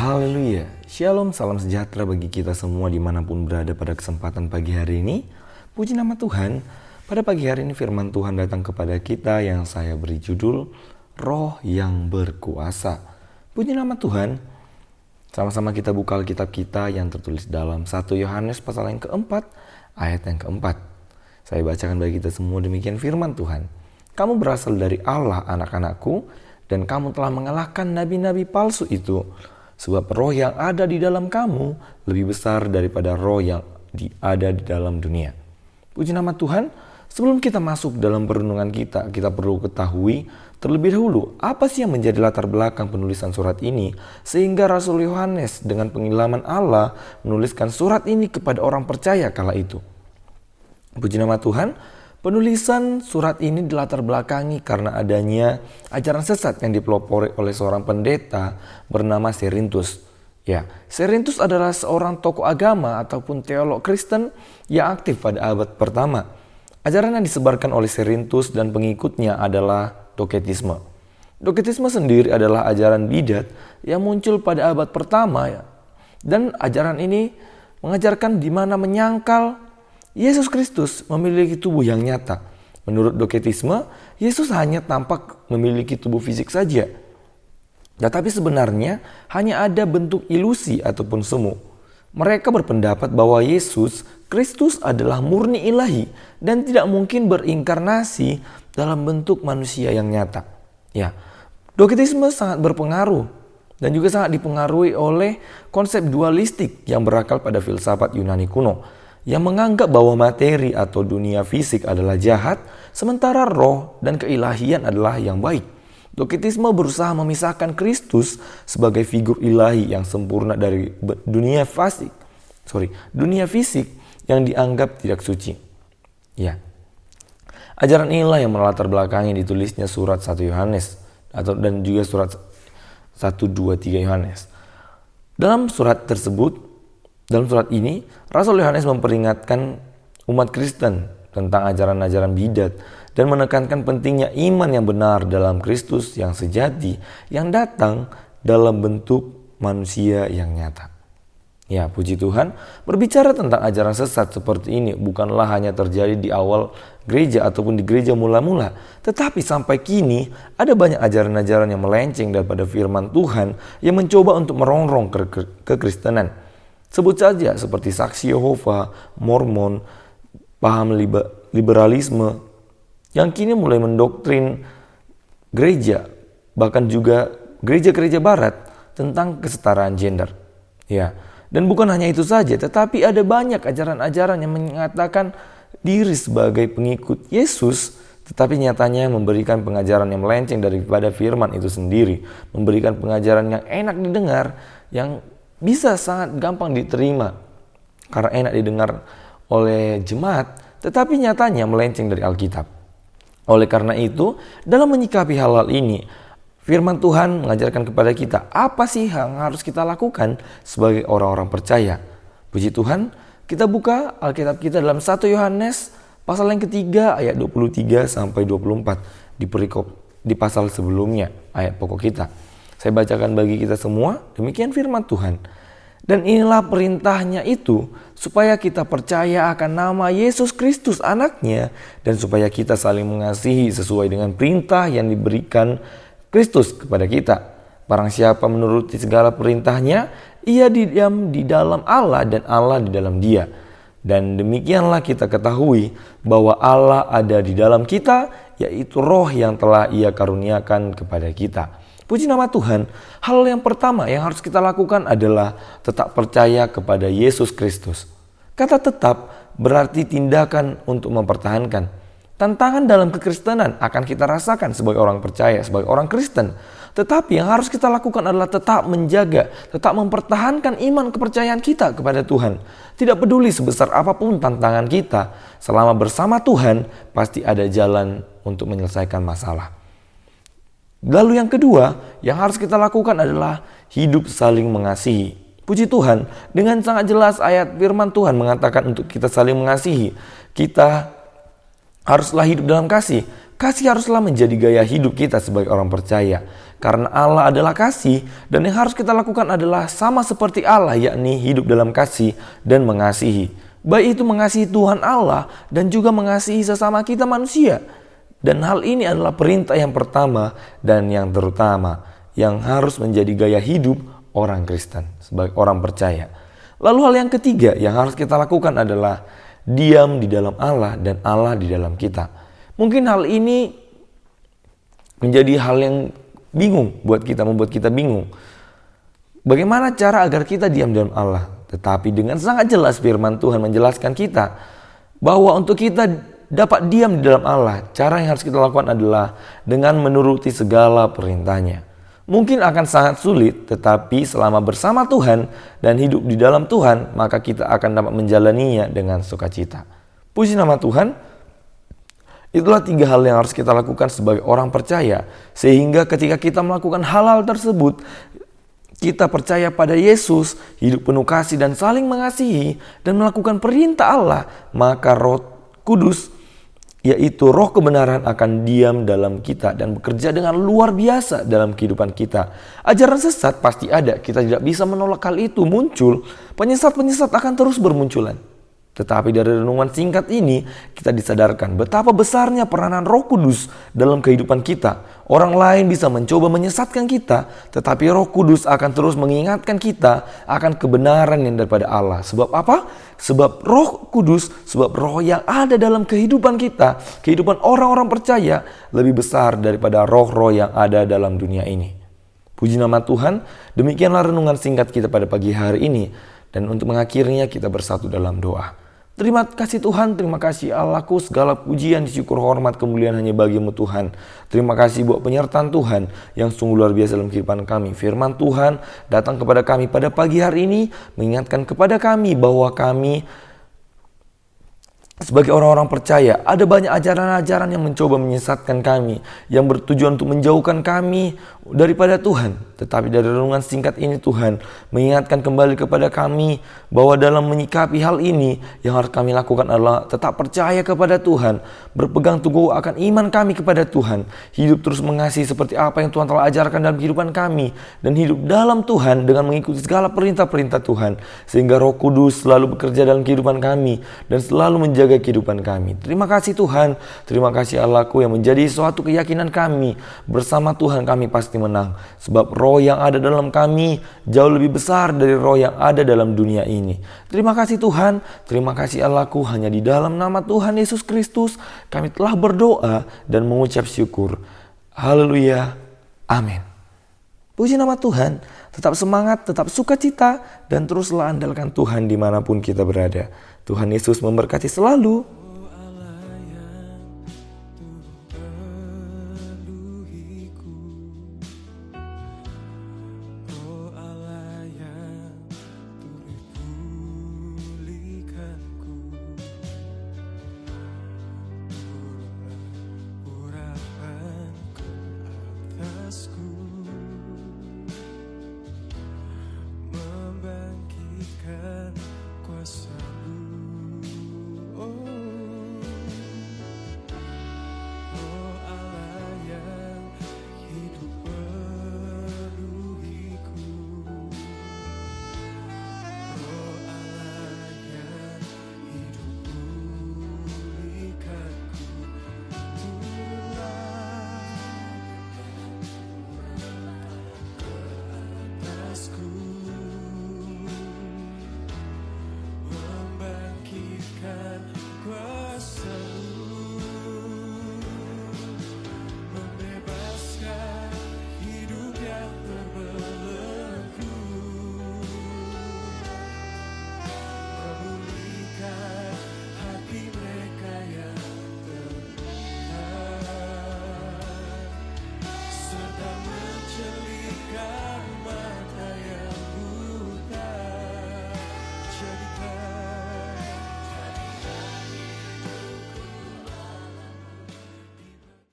Haleluya, Shalom, salam sejahtera bagi kita semua dimanapun berada pada kesempatan pagi hari ini. Puji nama Tuhan, pada pagi hari ini firman Tuhan datang kepada kita yang saya beri judul Roh yang Berkuasa. Puji nama Tuhan, sama-sama kita buka Alkitab kita yang tertulis dalam 1 Yohanes pasal yang keempat, ayat yang keempat. Saya bacakan bagi kita semua demikian firman Tuhan. Kamu berasal dari Allah anak-anakku, dan kamu telah mengalahkan nabi-nabi palsu itu. Sebab roh yang ada di dalam kamu lebih besar daripada roh yang ada di dalam dunia. Puji nama Tuhan, sebelum kita masuk dalam perenungan kita perlu ketahui terlebih dahulu apa sih yang menjadi latar belakang penulisan surat ini. Sehingga Rasul Yohanes dengan pengilhaman Allah menuliskan surat ini kepada orang percaya kala itu. Puji nama Tuhan, penulisan surat ini dilatar belakangi karena adanya ajaran sesat yang dipelopori oleh seorang pendeta bernama Cerinthus. Ya, Cerinthus adalah seorang tokoh agama ataupun teolog Kristen yang aktif pada abad pertama. Ajaran yang disebarkan oleh Cerinthus dan pengikutnya adalah Doketisme. Doketisme sendiri adalah ajaran bidat yang muncul pada abad pertama ya. Dan ajaran ini mengajarkan di mana menyangkal Yesus Kristus memiliki tubuh yang nyata. Menurut Doketisme, Yesus hanya tampak memiliki tubuh fisik saja. Tetapi sebenarnya hanya ada bentuk ilusi ataupun semu. Mereka berpendapat bahwa Yesus Kristus adalah murni ilahi dan tidak mungkin berinkarnasi dalam bentuk manusia yang nyata. Ya, Doketisme sangat berpengaruh dan juga sangat dipengaruhi oleh konsep dualistik yang berakar pada filsafat Yunani kuno, yang menganggap bahwa materi atau dunia fisik adalah jahat, sementara roh dan keilahian adalah yang baik. Doketisme berusaha memisahkan Kristus sebagai figur ilahi yang sempurna dari dunia fisik yang dianggap tidak suci. Ya. Ajaran inilah yang melatar belakangi ditulisnya surat 1 Yohanes dan juga surat 1, 2, 3 Yohanes. Dalam surat ini, Rasul Yohanes memperingatkan umat Kristen tentang ajaran-ajaran bidat dan menekankan pentingnya iman yang benar dalam Kristus yang sejati yang datang dalam bentuk manusia yang nyata. Ya, puji Tuhan, berbicara tentang ajaran sesat seperti ini bukanlah hanya terjadi di awal gereja ataupun di gereja mula-mula, tetapi sampai kini ada banyak ajaran-ajaran yang melenceng daripada firman Tuhan yang mencoba untuk merongrong kekristenan. Sebut saja seperti saksi Yehova, Mormon, paham liberalisme yang kini mulai mendoktrin gereja, bahkan juga gereja-gereja barat tentang kesetaraan gender. Ya, dan bukan hanya itu saja, tetapi ada banyak ajaran-ajaran yang mengatakan diri sebagai pengikut Yesus, tetapi nyatanya memberikan pengajaran yang melenceng daripada firman itu sendiri, memberikan pengajaran yang enak didengar, yang bisa sangat gampang diterima karena enak didengar oleh jemaat, tetapi nyatanya melenceng dari Alkitab. Oleh karena itu, dalam menyikapi hal-hal ini, firman Tuhan mengajarkan kepada kita apa sih yang harus kita lakukan sebagai orang-orang percaya. Puji Tuhan, kita buka Alkitab kita dalam 1 Yohanes pasal yang ketiga ayat 23 sampai 24 di perikop di pasal sebelumnya ayat pokok kita. Saya bacakan bagi kita semua, demikian firman Tuhan. Dan inilah perintahnya itu, supaya kita percaya akan nama Yesus Kristus anaknya, dan supaya kita saling mengasihi sesuai dengan perintah yang diberikan Kristus kepada kita. Barang siapa menuruti segala perintahnya, ia diam di dalam Allah dan Allah di dalam dia. Dan demikianlah kita ketahui bahwa Allah ada di dalam kita, yaitu roh yang telah ia karuniakan kepada kita. Puji nama Tuhan, hal yang pertama yang harus kita lakukan adalah tetap percaya kepada Yesus Kristus. Kata tetap berarti tindakan untuk mempertahankan. Tantangan dalam kekristenan akan kita rasakan sebagai orang percaya, sebagai orang Kristen. Tetapi yang harus kita lakukan adalah tetap menjaga, tetap mempertahankan iman kepercayaan kita kepada Tuhan. Tidak peduli sebesar apapun tantangan kita, selama bersama Tuhan pasti ada jalan untuk menyelesaikan masalah. Lalu yang kedua yang harus kita lakukan adalah hidup saling mengasihi. Puji Tuhan, dengan sangat jelas ayat firman Tuhan mengatakan untuk kita saling mengasihi. Kita haruslah hidup dalam kasih. Kasih haruslah menjadi gaya hidup kita sebagai orang percaya. Karena Allah adalah kasih, dan yang harus kita lakukan adalah sama seperti Allah, yakni hidup dalam kasih dan mengasihi. Baik itu mengasihi Tuhan Allah dan juga mengasihi sesama kita manusia. Dan hal ini adalah perintah yang pertama dan yang terutama yang harus menjadi gaya hidup orang Kristen sebagai orang percaya. Lalu hal yang ketiga yang harus kita lakukan adalah diam di dalam Allah dan Allah di dalam kita. Mungkin hal ini menjadi hal yang membuat kita bingung. Bagaimana cara agar kita diam di dalam Allah? Tetapi dengan sangat jelas firman Tuhan menjelaskan kita bahwa untuk kita dapat diam di dalam Allah, cara yang harus kita lakukan adalah dengan menuruti segala perintahnya. Mungkin akan sangat sulit, tetapi selama bersama Tuhan dan hidup di dalam Tuhan, maka kita akan dapat menjalaninya dengan sukacita. Puji nama Tuhan. Itulah 3 hal yang harus kita lakukan sebagai orang percaya, sehingga ketika kita melakukan hal-hal tersebut, kita percaya pada Yesus, hidup penuh kasih dan saling mengasihi, dan melakukan perintah Allah, maka Roh Kudus, yaitu roh kebenaran, akan diam dalam kita dan bekerja dengan luar biasa dalam kehidupan kita. Ajaran sesat pasti ada, kita tidak bisa menolak hal itu muncul. Penyesat-penyesat akan terus bermunculan. Tetapi dari renungan singkat ini, kita disadarkan betapa besarnya peranan Roh Kudus dalam kehidupan kita. Orang lain bisa mencoba menyesatkan kita, tetapi Roh Kudus akan terus mengingatkan kita akan kebenaran yang daripada Allah. Sebab apa? Sebab Roh Kudus, sebab roh yang ada dalam kehidupan kita, kehidupan orang-orang percaya, lebih besar daripada roh-roh yang ada dalam dunia ini. Puji nama Tuhan, demikianlah renungan singkat kita pada pagi hari ini. Dan untuk mengakhirinya kita bersatu dalam doa. Terima kasih Tuhan, terima kasih Allahku, segala pujian, syukur, hormat, kemuliaan hanya bagimu Tuhan. Terima kasih buat penyertaan Tuhan yang sungguh luar biasa dalam kehidupan kami. Firman Tuhan datang kepada kami pada pagi hari ini, mengingatkan kepada kami bahwa kami sebagai orang-orang percaya, ada banyak ajaran-ajaran yang mencoba menyesatkan kami, yang bertujuan untuk menjauhkan kami daripada Tuhan. Tetapi dari renungan singkat ini Tuhan mengingatkan kembali kepada kami bahwa dalam menyikapi hal ini, yang harus kami lakukan adalah tetap percaya kepada Tuhan, berpegang teguh akan iman kami kepada Tuhan, hidup terus mengasihi seperti apa yang Tuhan telah ajarkan dalam kehidupan kami, dan hidup dalam Tuhan dengan mengikuti segala perintah-perintah Tuhan, sehingga Roh Kudus selalu bekerja dalam kehidupan kami dan selalu menjaga kehidupan kami. Terima kasih Tuhan, terima kasih Allahku yang menjadi suatu keyakinan kami. Bersama Tuhan kami pasti menang, sebab roh yang ada dalam kami jauh lebih besar dari roh yang ada dalam dunia ini. Terima kasih Tuhan, terima kasih Allahku, hanya di dalam nama Tuhan Yesus Kristus kami telah berdoa dan mengucap syukur. Haleluya, amin. Puji nama Tuhan, tetap semangat, tetap sukacita, dan teruslah andalkan Tuhan dimanapun kita berada. Tuhan Yesus memberkati selalu. Urapanku atasku.